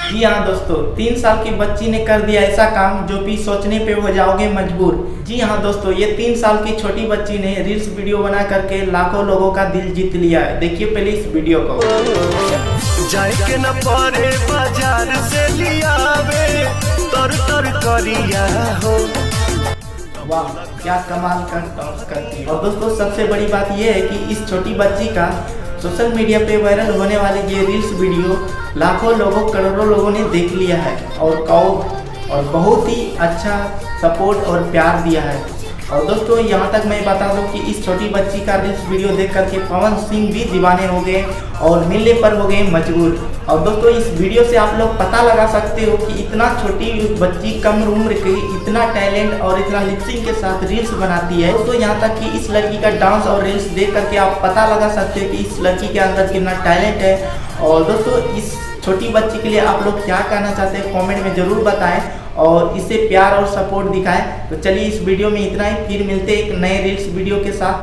जी हाँ दोस्तों, 3 साल की बच्ची ने कर दिया ऐसा काम जो भी सोचने पे हो जाओगे मजबूर। जी हाँ दोस्तों, ये 3 साल की छोटी बच्ची ने रील्स वीडियो बना करके लाखों लोगों का दिल जीत लिया है। देखिए पहले इस वीडियो को। जाए के न परे बाजार से लियावे तर तर करिया हो। वाह, क्या कमाल का डांस करती है। और दोस्तों सबसे बड़ी बात यह है कि इस छोटी बच्ची का सोशल मीडिया पे वायरल होने वाले ये रील्स वीडियो लाखों लोगों करोड़ों लोगों ने देख लिया है और बहुत ही अच्छा सपोर्ट और प्यार दिया है। और दोस्तों यहाँ तक मैं बता दूं कि इस छोटी बच्ची का रील्स वीडियो देख करके पवन सिंह भी दीवाने हो गए और मिलने पर हो गए मजबूर। और दोस्तों इस वीडियो से आप लोग पता लगा सकते हो कि इतना छोटी बच्ची कम उम्र की इतना टैलेंट और इतना लिपसिंग के साथ रील्स बनाती है। दोस्तों यहाँ तक कि इस लड़की का डांस और रील्स देख करके आप पता लगा सकते हो कि इस लड़की के अंदर कितना टैलेंट है। और दोस्तों इस छोटी बच्ची के लिए आप लोग क्या कहना चाहते हैं कमेंट में ज़रूर बताएं और इसे प्यार और सपोर्ट दिखाएं। तो चलिए इस वीडियो में इतना ही, फिर मिलते हैं एक नए रील्स वीडियो के साथ।